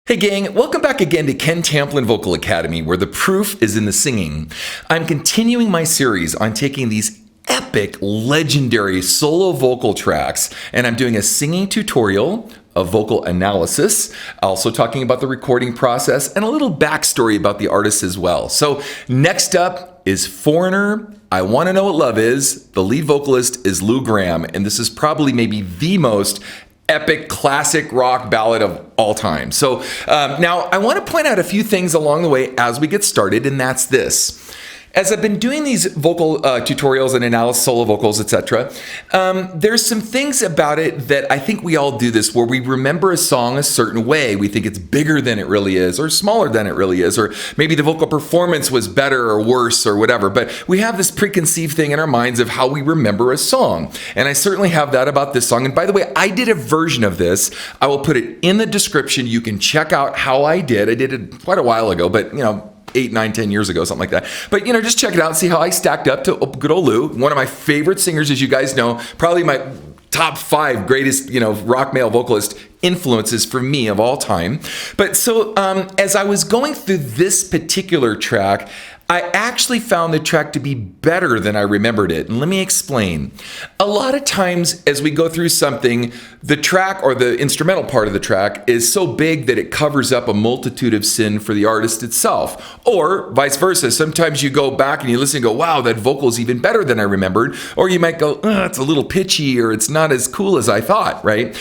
Hey gang, welcome back again to Ken Tamplin Vocal Academy, where the proof is in the singing. I'm continuing my series on taking these epic, legendary solo vocal tracks, and I'm doing a singing tutorial, a vocal analysis, also talking about the recording process, and a little backstory about the artist as well. So next up is Foreigner, I Want to Know What Love Is. The lead vocalist is Lou Gramm, and this is probably maybe the most epic classic rock ballad of all time. So now I want to point out a few things along the way as we get started, and that's this. As I've been doing these vocal tutorials and analysis, solo vocals, etc., there's some things about it that I think we all do this, where we remember a song a certain way. We think it's bigger than it really is, or smaller than it really is, or maybe the vocal performance was better or worse or whatever. But we have this preconceived thing in our minds of how we remember a song. And I certainly have that about this song. And by the way, I did a version of this. I will put it in the description. You can check out how I did. I did it quite a while ago, but 8, 9, 10 years ago, something like that. But just check it out and see how I stacked up to good old Lou, one of my favorite singers, as you guys know, probably my top 5 greatest, rock male vocalist influences for me of all time. But so as I was going through this particular track, I actually found the track to be better than I remembered it. And let me explain. A lot of times as we go through something, the track or the instrumental part of the track is so big that it covers up a multitude of sin for the artist itself. Or vice versa. Sometimes you go back and you listen and go, wow, that vocal is even better than I remembered. Or you might go, it's a little pitchy, or it's not as cool as I thought, right?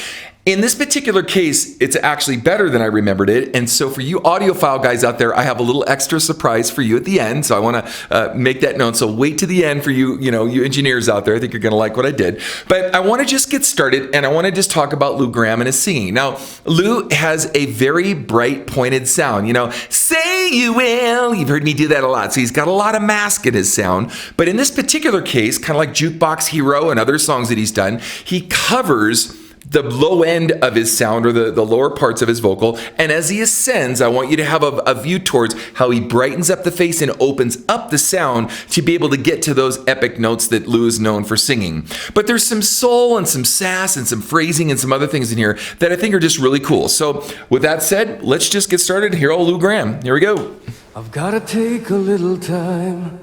In this particular case, it's actually better than I remembered it. And so for you audiophile guys out there, I have a little extra surprise for you at the end. So I want to make that known. So wait to the end for you, you engineers out there. I think you're going to like what I did. But I want to just get started, and I want to just talk about Lou Gramm and his singing. Now, Lou has a very bright, pointed sound. Say you will. You've heard me do that a lot. So he's got a lot of mask in his sound. But in this particular case, kind of like Jukebox Hero and other songs that he's done, he covers the low end of his sound, or the lower parts of his vocal. And as he ascends, I want you to have a view towards how he brightens up the face and opens up the sound to be able to get to those epic notes that Lou is known for singing. But there's some soul and some sass and some phrasing and some other things in here that I think are just really cool. So with that said, let's just get started. Here, old Lou Gramm. Here we go. I've got to take a little time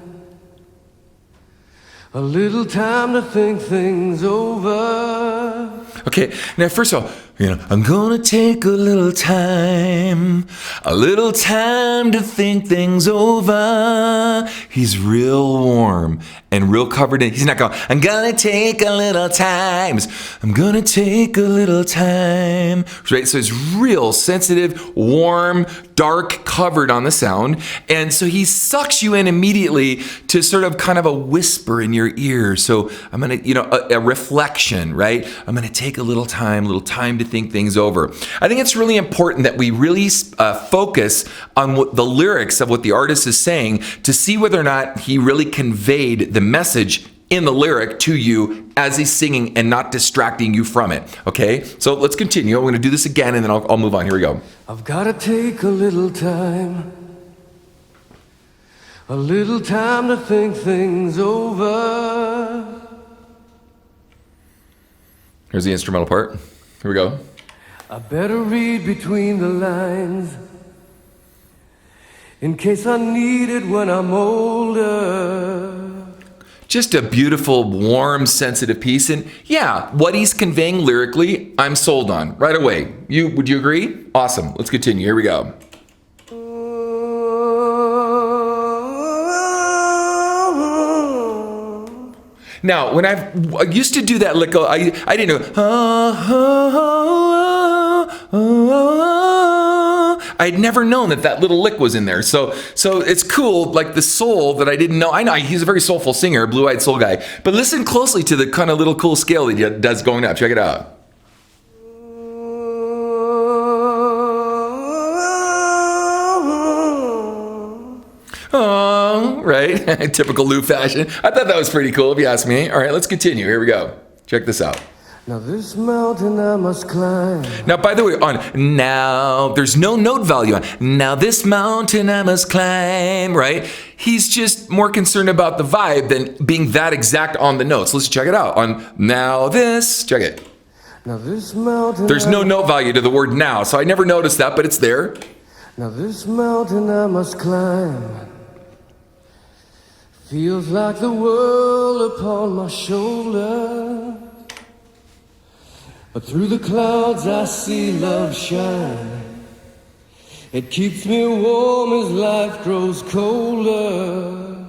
to think things over. Okay, now first of all, I'm gonna take a little time to think things over. He's real warm and real covered in. He's not going, I'm gonna take a little time. I'm gonna take a little time. Right, so it's real sensitive, warm, dark, covered on the sound. And so he sucks you in immediately to sort of kind of a whisper in your ear. So I'm gonna, a reflection, right? I'm gonna take a little time to think things over. I think it's really important that we really focus on what the lyrics of what the artist is saying to see whether or not he really conveyed the message in the lyric to you as he's singing and not distracting you from it. Okay, so let's continue. I'm going to do this again and then I'll move on. Here we go. I've got to take a little time to think things over. Here's the instrumental part. Here we go. I better read between the lines in case I need it when I'm older. Just a beautiful, warm, sensitive piece. And yeah, what he's conveying lyrically, I'm sold on right away. Would you agree? Awesome. Let's continue. Here we go. Now, when I used to do that lick, I didn't know. I'd never known that little lick was in there. So it's cool, like the soul that I didn't know. I know he's a very soulful singer, blue-eyed soul guy. But listen closely to the kind of little cool scale that he does going up. Check it out. Oh, right. Typical Lou fashion. I thought that was pretty cool if you ask me. All right, let's continue. Here we go. Check this out. Now this mountain I must climb. Now, by the way, there's no note value on. Now this mountain I must climb, right? He's just more concerned about the vibe than being that exact on the notes. Let's check it out. On now this, check it. Now this mountain. There's no note value to the word now, so I never noticed that, but it's there. Now this mountain I must climb feels like the world upon my shoulder. But through the clouds I see love shine. It keeps me warm as life grows colder.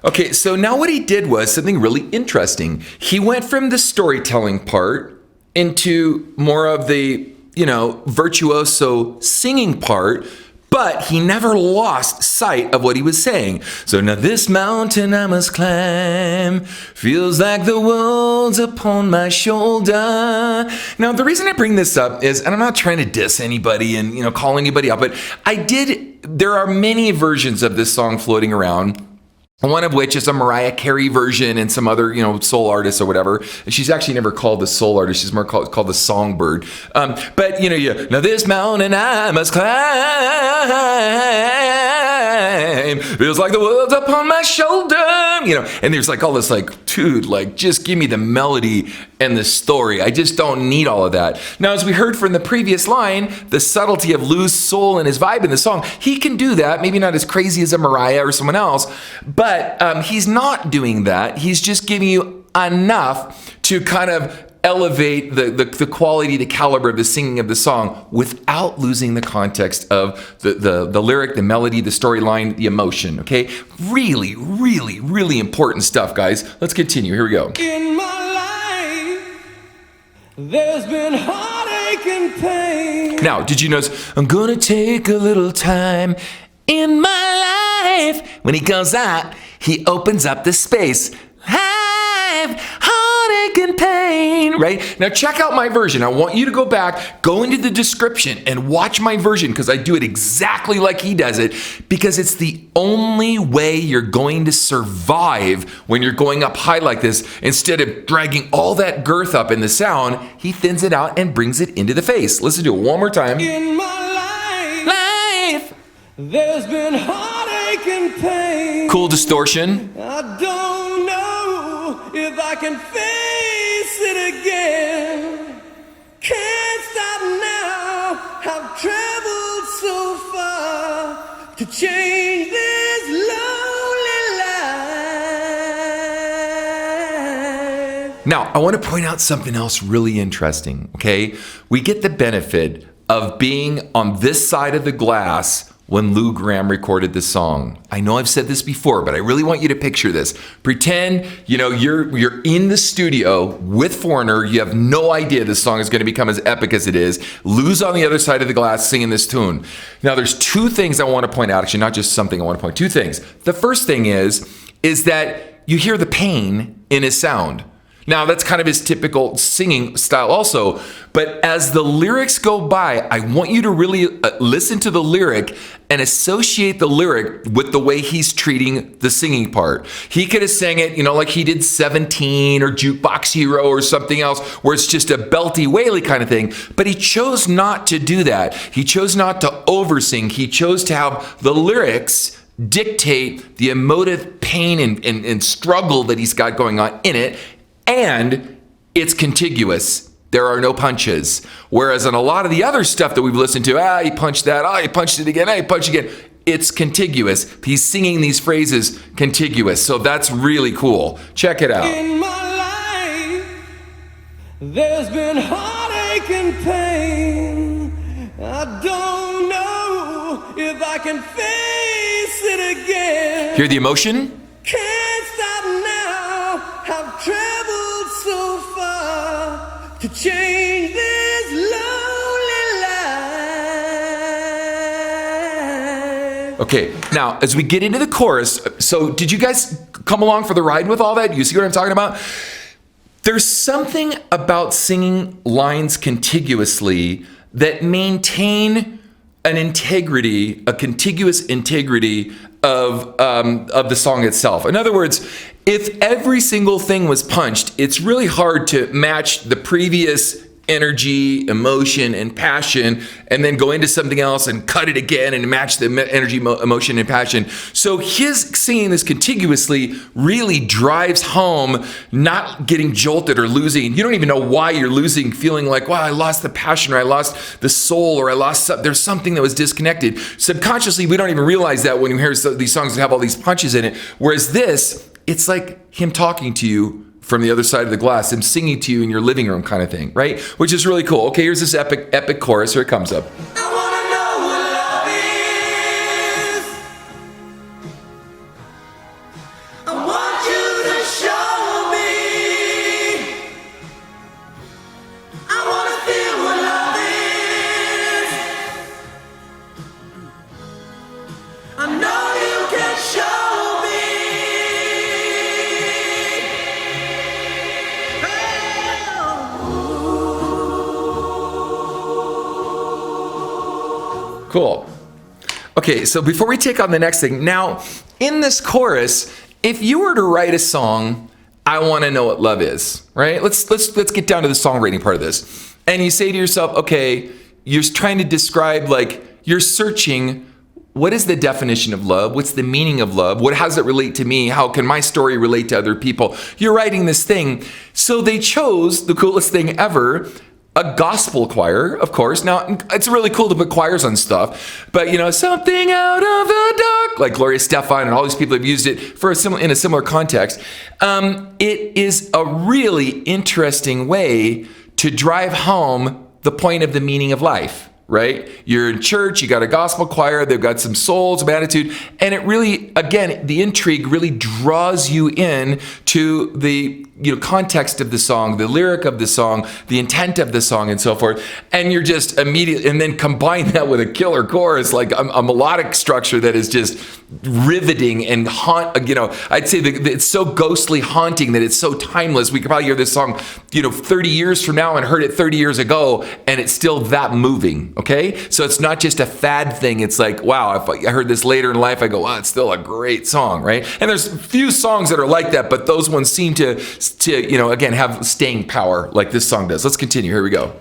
Okay, so now what he did was something really interesting. He went from the storytelling part into more of the, virtuoso singing part, but he never lost sight of what he was saying. So now this mountain I must climb feels like the world's upon my shoulder. Now, the reason I bring this up is, and I'm not trying to diss anybody and, call anybody out, but there are many versions of this song floating around. One of which is a Mariah Carey version and some other, soul artists or whatever. And she's actually never called the soul artist. She's more called the songbird. But, now this mountain I must climb feels like the world's upon my shoulder. And there's all this dude, just give me the melody and the story. I just don't need all of that. Now, as we heard from the previous line, the subtlety of Lou's soul and his vibe in the song, he can do that. Maybe not as crazy as a Mariah or someone else, but he's not doing that. He's just giving you enough to kind of elevate the quality, the caliber of the singing of the song without losing the context of the lyric, the melody, the storyline, the emotion, okay? Really, really, really important stuff, guys. Let's continue. Here we go. In my life, there's been heartache and pain. Now, did you notice, I'm gonna take a little time in my life. When he goes out, he opens up the space. Have heartache and pain, right? Now check out my version. I want you to go back, go into the description and watch my version because I do it exactly like he does it because it's the only way you're going to survive when you're going up high like this. Instead of dragging all that girth up in the sound, he thins it out and brings it into the face. Listen to it one more time. In my life, there's been heartache and pain. Cool distortion. I don't know if I can face it again. Can't stop now. I've traveled so far to change this lonely life. Now, I want to point out something else really interesting, okay? We get the benefit of being on this side of the glass when Lou Gramm recorded this song. I know I've said this before, but I really want you to picture this. Pretend, you're in the studio with Foreigner. You have no idea this song is going to become as epic as it is. Lou's on the other side of the glass singing this tune. Now, there's two things I want to point out. Actually, not just something I want to point. Two things. The first thing is that you hear the pain in his sound. Now, that's kind of his typical singing style also, but as the lyrics go by, I want you to really listen to the lyric and associate the lyric with the way he's treating the singing part. He could have sang it, like he did 17 or Jukebox Hero or something else, where it's just a belty waily kind of thing, but he chose not to do that. He chose not to oversing. He chose to have the lyrics dictate the emotive pain and struggle that he's got going on in it. And it's contiguous. There are no punches. Whereas on a lot of the other stuff that we've listened to, he punched that, he punched it again, he punched it again. It's contiguous. He's singing these phrases contiguous. So that's really cool. Check it out. In my life, there's been heartache and pain. I don't know if I can face it again. Hear the emotion? Can't stop now. I've traveled so far to change this lonely life. Okay, now as we get into the chorus, so did you guys come along for the ride with all that? You see what I'm talking about? There's something about singing lines contiguously that maintain an integrity, a contiguous integrity of the song itself. In other words, if every single thing was punched, it's really hard to match the previous energy, emotion, and passion, and then go into something else and cut it again and match the energy, emotion, and passion. So his singing this contiguously really drives home not getting jolted or losing. You don't even know why you're losing, feeling like, wow, I lost the passion, or I lost the soul, or I lost there's something that was disconnected. Subconsciously, we don't even realize that when you hear these songs that have all these punches in it. Whereas this, it's like him talking to you from the other side of the glass, him singing to you in your living room kind of thing, right? Which is really cool. Okay, here's this epic chorus. Here it comes up. I wanna know what love is. I want you to show me. I wanna feel what love is. I know you can show me. Cool. Okay, so before we take on the next thing, now in this chorus, if you were to write a song, I want to know what love is, right? Let's get down to the songwriting part of this. And you say to yourself, okay, you're trying to describe, like, you're searching, what is the definition of love? What's the meaning of love? How does it relate to me? How can my story relate to other people? You're writing this thing. So they chose the coolest thing ever, a gospel choir, of course. Now, it's really cool to put choirs on stuff, but something out of the dark, like Gloria Stefan and all these people have used it for in a similar context. It is a really interesting way to drive home the point of the meaning of life, right? You're in church, you got a gospel choir, they've got some soul, some attitude, and it really, again, the intrigue really draws you in to the context of the song, the lyric of the song, the intent of the song, and so forth. And you're just immediately, and then combine that with a killer chorus, like a melodic structure that is just riveting and I'd say that it's so ghostly haunting that it's so timeless. We could probably hear this song, 30 years from now and heard it 30 years ago, and it's still that moving, okay? So it's not just a fad thing. It's like, wow, if I heard this later in life, I go, wow, it's still a great song, right? And there's a few songs that are like that, but those ones seem to again, have staying power like this song does. Let's continue. Here we go.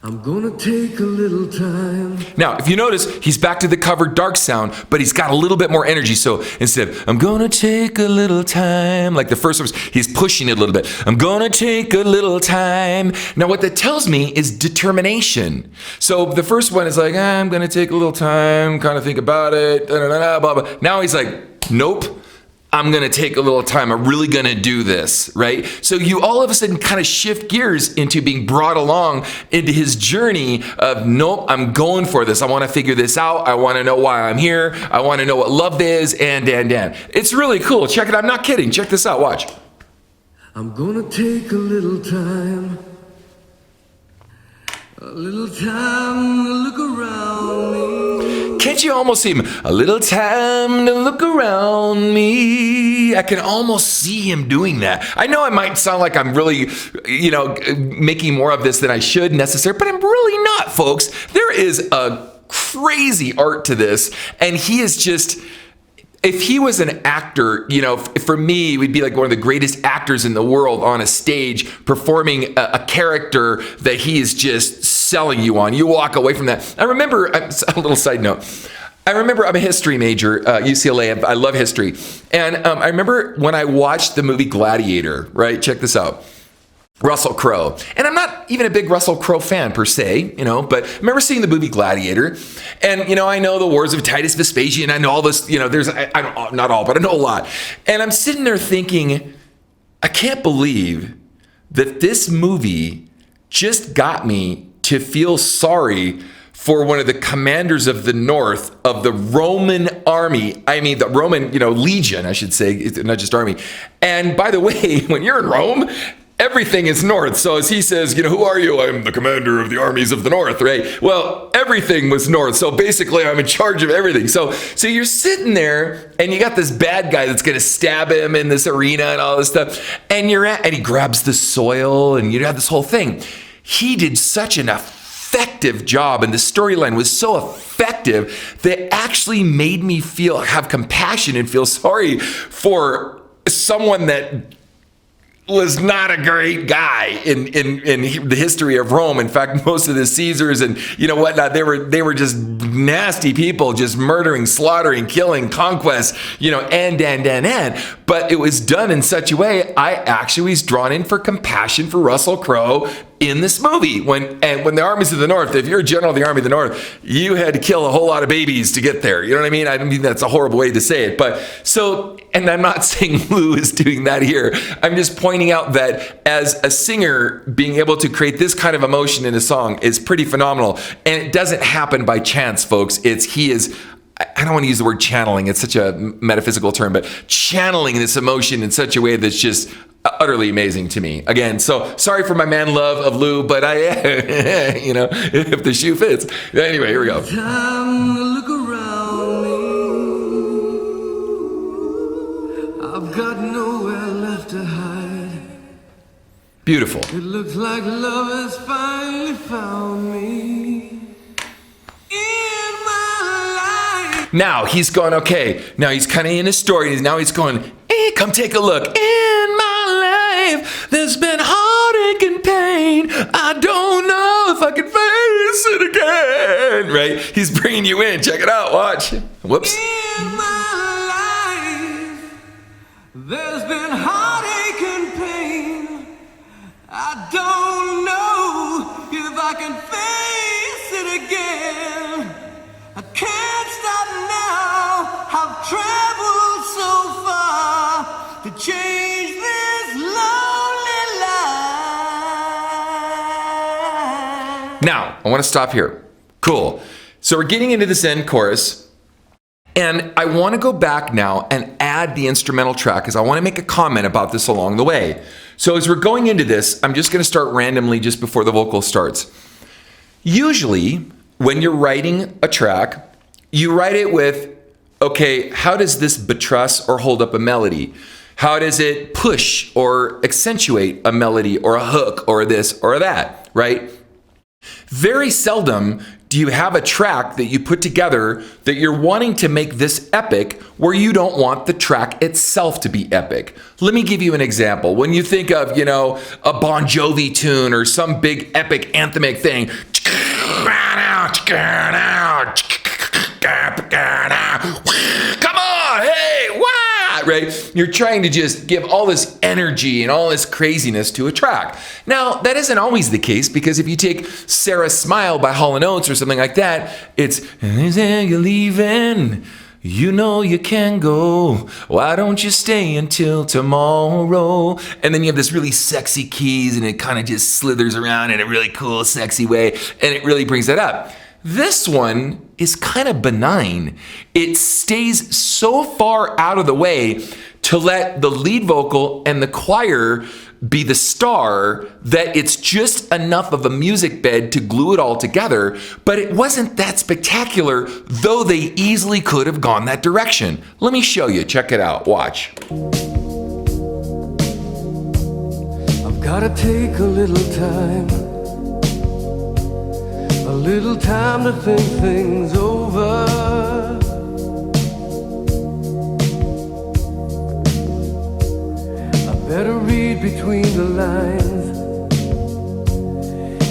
I'm gonna take a little time. Now, if you notice, he's back to the covered dark sound, but he's got a little bit more energy. So instead of, I'm gonna take a little time, like the first verse, he's pushing it a little bit. I'm gonna take a little time. Now, what that tells me is determination. So the first one is like, I'm gonna take a little time, kind of think about it, blah, blah. Now he's like, nope. I'm going to take a little time. I'm really going to do this, right? So you all of a sudden kind of shift gears into being brought along into his journey of, nope, I'm going for this. I want to figure this out. I want to know why I'm here. I want to know what love is, and. It's really cool. Check it out. I'm not kidding. Check this out. Watch. I'm going to take a little time. A little time to look around me. Can't you almost see him? A little time to look around me. I can almost see him doing that. I know it might sound like I'm really, making more of this than I should necessarily, but I'm really not, folks. There is a crazy art to this, and he is just... If he was an actor, for me, we'd be like one of the greatest actors in the world on a stage performing a character that he is just selling you on. You walk away from that. I remember, a little side note, I'm a history major, UCLA. I love history. And I remember when I watched the movie Gladiator, right? Check this out. Russell Crowe. And I'm not even a big Russell Crowe fan per se, but I remember seeing the movie Gladiator, and, I know the wars of Titus Vespasian, I know all this, there's, I don't, not all, but I know a lot. And I'm sitting there thinking, I can't believe that this movie just got me to feel sorry for one of the commanders of the north of the Roman army. I mean, the Roman, legion, I should say, not just army. And by the way, when you're in Rome, everything is north. So as he says, who are you? I'm the commander of the armies of the north, right? Well, everything was north. So basically I'm in charge of everything. So you're sitting there and you got this bad guy that's going to stab him in this arena and all this stuff. And and he grabs the soil and you have this whole thing. He did such an effective job, and the storyline was so effective that actually made me have compassion and feel sorry for someone that was not a great guy in the history of Rome. In fact, most of the Caesars and whatnot, they were just nasty people, just murdering, slaughtering, killing, conquest, and. But it was done in such a way, I actually was drawn in for compassion for Russell Crowe in this movie. When the armies of the North, if you're a general of the Army of the North, you had to kill a whole lot of babies to get there. You know what I mean? I don't mean that's a horrible way to say it. But so, and I'm not saying Lou is doing that here. I'm just pointing out that as a singer, being able to create this kind of emotion in a song is pretty phenomenal. And it doesn't happen by chance, folks. He is, I don't want to use the word channeling. It's such a metaphysical term, but channeling this emotion in such a way that's just utterly amazing to me. Again, so sorry for my man love of Lou, but if the shoe fits. Anyway, here we go. Time to look around me. I've got nowhere left to hide. Beautiful. It looks like love has finally found me. In my life. Now he's going, okay. Now he's kind of in his story. Now he's going, come take a look. In my life, there's been heartache and pain. I don't know if I can face it again. Right? He's bringing you in. Check it out. Watch. Whoops. In my life, there's been heartache and pain. I don't know if I can face it again. I can't stop now. I've traveled so far to change this lonely life. Now, I want to stop here. Cool. So we're getting into this end chorus, and I want to go back now and add the instrumental track because I want to make a comment about this along the way. So as we're going into this, I'm just going to start randomly just before the vocal starts. Usually, when you're writing a track, you write it with, okay, how does this buttress or hold up a melody? How does it push or accentuate a melody or a hook or this or that, right? Very seldom do you have a track that you put together that you're wanting to make this epic where you don't want the track itself to be epic. Let me give you an example. When you think of, a Bon Jovi tune or some big epic anthemic thing, come on, hey, what? Right? You're trying to just give all this energy and all this craziness to a track. Now, that isn't always the case because if you take Sarah Smile by Hall & Oates or something like that, it's, you're leaving, you know you can go, why don't you stay until tomorrow? And then you have this really sexy keys and it kind of just slithers around in a really cool, sexy way, and it really brings that up. This one is kind of benign. It stays so far out of the way to let the lead vocal and the choir be the star that it's just enough of a music bed to glue it all together, but it wasn't that spectacular, though they easily could have gone that direction. Let me show you. Check it out. Watch. I've gotta take a little time to think things over. I better read between the lines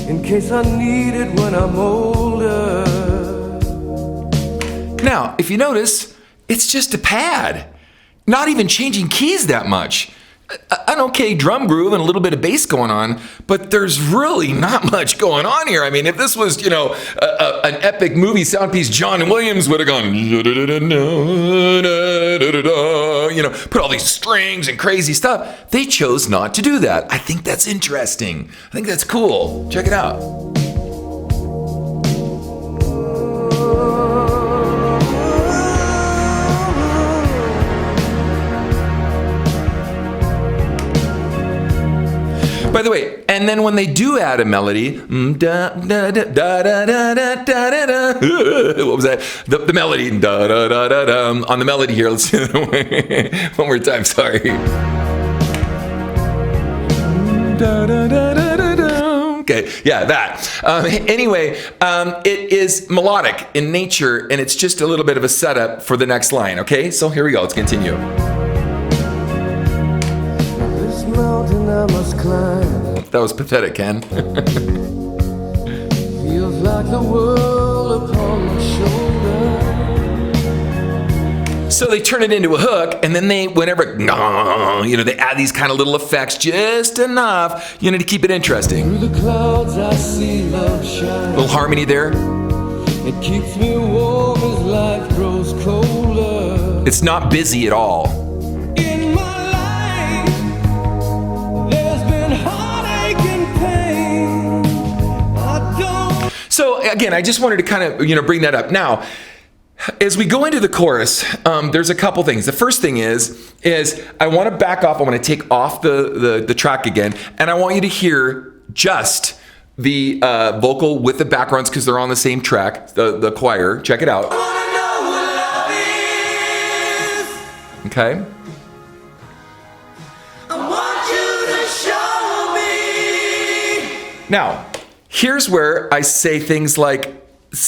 in case I need it when I'm older. Now, if you notice, it's just a pad. Not even changing keys that much. An okay drum groove and a little bit of bass going on, but there's really not much going on here. I mean, if this was, an epic movie sound piece, John Williams would have gone, put all these strings and crazy stuff. They chose not to do that. I think that's interesting. I think that's cool. Check it out. By the way, and then when they do add a melody, what was that? The melody, on the melody here. Let's do it one more time. Sorry. Okay, yeah, that. Anyway, it is melodic in nature, and it's just a little bit of a setup for the next line. Okay, so here we go. Let's continue. This mountain I must climb. That was pathetic, Ken. Feels like the world upon my shoulder. So they turn it into a hook, and then they, whenever, they add these kind of little effects, just enough, to keep it interesting. Through the clouds I see love shine. Little harmony there. It keeps me warm as life grows colder. It's not busy at all. In my life, there's been heartache and pain. I don't. So again, I just wanted to kind of, bring that up. Now, as we go into the chorus, there's a couple things. The first thing is I want to back off. I want to take off the track again, and I want you to hear just the vocal with the backgrounds because they're on the same track, the choir. Check it out. Okay. I want you to show me. Now, here's where I say things like,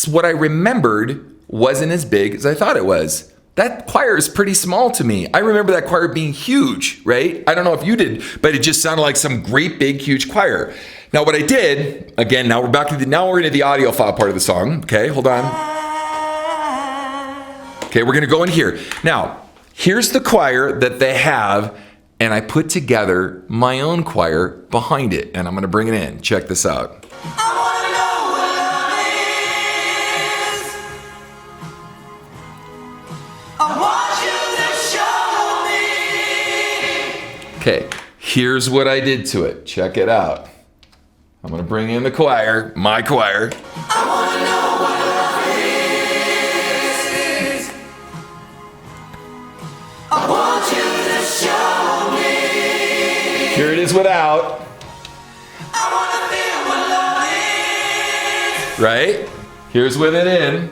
what I remembered wasn't as big as I thought it was. That choir is pretty small to me. I remember that choir being huge, right? I don't know if you did, but it just sounded like some great big huge choir. Now what I did, again, now we're into the audio file part of the song. Okay, hold on. Okay, we're gonna go in here. Now, here's the choir that they have, and I put together my own choir behind it, and I'm gonna bring it in. Check this out. Okay, here's what I did to it. Check it out. I'm gonna bring in the choir, my choir. I wanna know what love is. I want you to show me. Here it is without. I wanna feel what love is. Right? Here's with it in.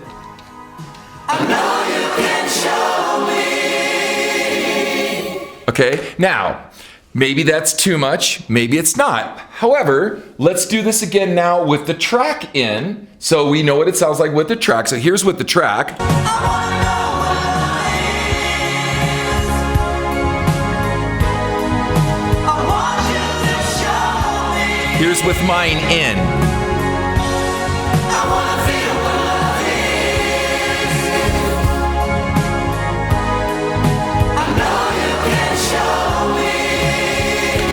I know you can show me. Okay, now, maybe that's too much, maybe it's not. However, let's do this again now with the track in, so we know what it sounds like with the track. So here's with the track. I wanna know what love is. I want you to show me. Here's with mine in. I wanna feel what love is. I know you can show me.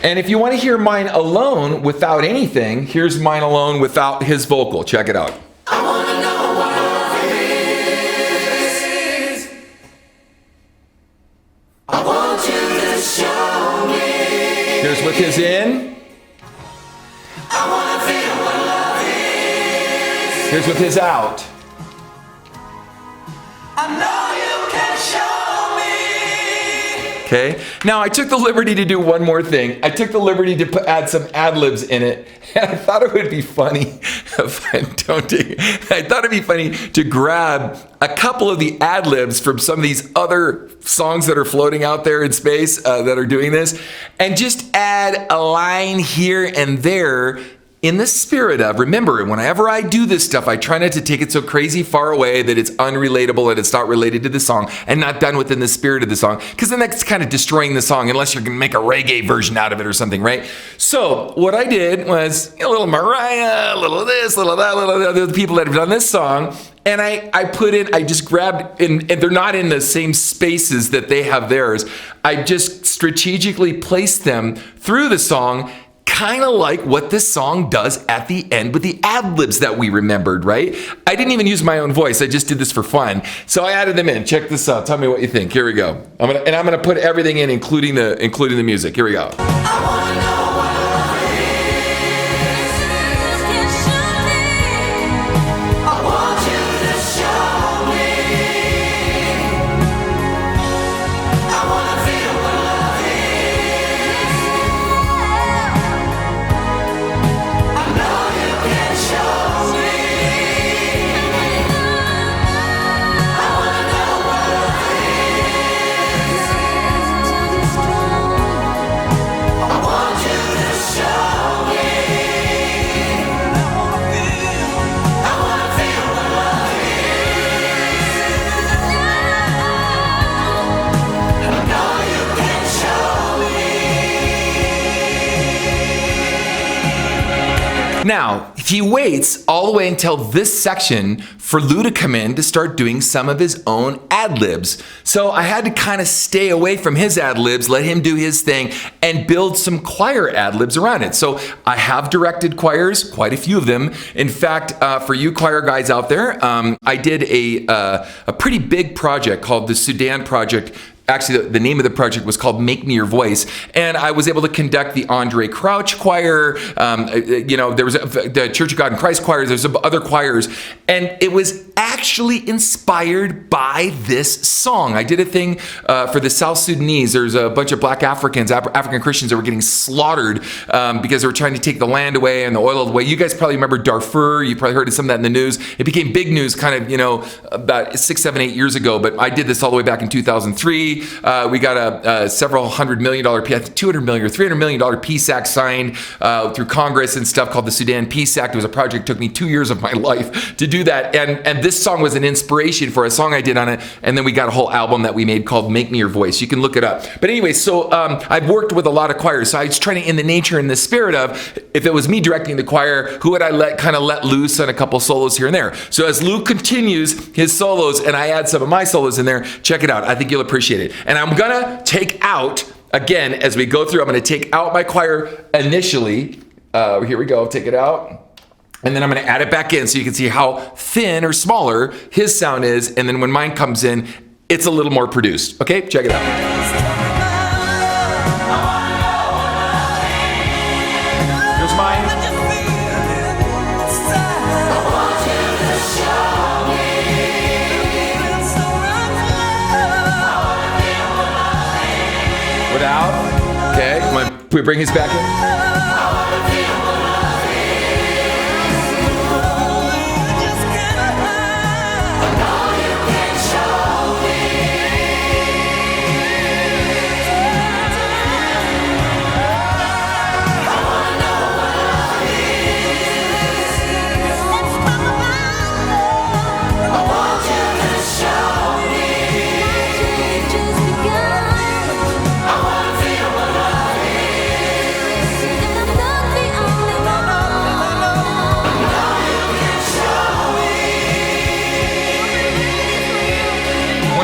And if you want to hear mine alone without anything, here's mine alone without his vocal. Check it out. I wanna know what love is. I want you to show me. Here's with his in. I wanna feel what love is. Here's with his out. I know you can show me. Okay. Now I took the liberty to do one more thing. I took the liberty to add some ad-libs in it. And I thought it would be funny if I don't take it. I thought it'd be funny to grab a couple of the ad-libs from some of these other songs that are floating out there in space that are doing this, and just add a line here and there in the spirit of, remember, whenever I do this stuff, I try not to take it so crazy far away that it's unrelatable and it's not related to the song and not done within the spirit of the song, because then that's kind of destroying the song unless you're gonna make a reggae version out of it or something, right? So what I did was a little Mariah, a little this, a little that, a little that, the people that have done this song, and I just grabbed, and they're not in the same spaces that they have theirs. I just strategically placed them through the song, kind of like what this song does at the end with the ad-libs that we remembered, right? I didn't even use my own voice. I just did this for fun. So I added them in. Check this out. Tell me what you think. Here we go. I'm gonna put everything in, including the music. Here we go. I wanna know what love is. I want you to show me. I wanna feel what love is. I know you can show me. I wanna know what love is. I Now, he waits all the way until this section for Lou to come in to start doing some of his own ad-libs. So I had to kind of stay away from his ad-libs, let him do his thing, and build some choir ad-libs around it. So I have directed choirs, quite a few of them. In fact, for you choir guys out there, I did a pretty big project called the Sudan project. Actually, the name of the project was called Make Me Your Voice, and I was able to conduct the Andre Crouch Choir. There was the Church of God in Christ choirs. There's some other choirs, and it was actually inspired by this song. I did a thing for the South Sudanese. There's a bunch of black Africans, African Christians that were getting slaughtered because they were trying to take the land away and the oil away. You guys probably remember Darfur. You probably heard of some of that in the news. It became big news kind of, about 6, 7, 8 years ago, but I did this all the way back in 2003. We got a several $100 million, $200 million or $300 million peace act signed through Congress and stuff called the Sudan Peace Act. It was a project that took me 2 years of my life to do that. And this song was an inspiration for a song I did on it. And then we got a whole album that we made called Make Me Your Voice. You can look it up. But anyway, so I've worked with a lot of choirs. So I was trying to, in the nature and the spirit of, if it was me directing the choir, who would I let loose on a couple solos here and there? So as Lou continues his solos and I add some of my solos in there, check it out. I think you'll appreciate it. And I'm gonna take out, again, as we go through, I'm gonna take out my choir initially. Here we go, take it out. And then I'm gonna add it back in so you can see how thin or smaller his sound is. And then when mine comes in, it's a little more produced. Okay, check it out. Without, okay, can we bring his back in?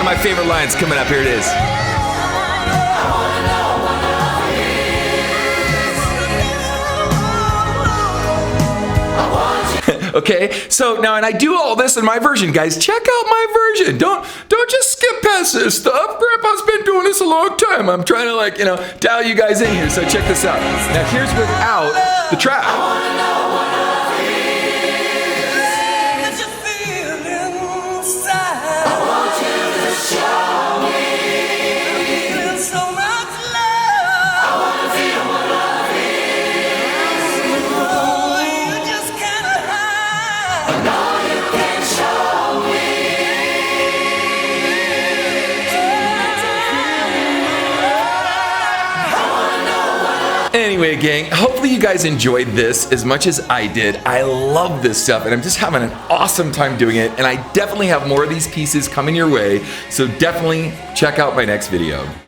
My favorite lines coming up. Here it is. Okay, so now, and I do all this in my version, guys. Check out my version. Don't just skip past this stuff. Grandpa's been doing this a long time. I'm trying to dial you guys in here. So check this out. Now here's without the track. Anyway, gang, hopefully you guys enjoyed this as much as I did. I love this stuff, and I'm just having an awesome time doing it, and I definitely have more of these pieces coming your way, so definitely check out my next video.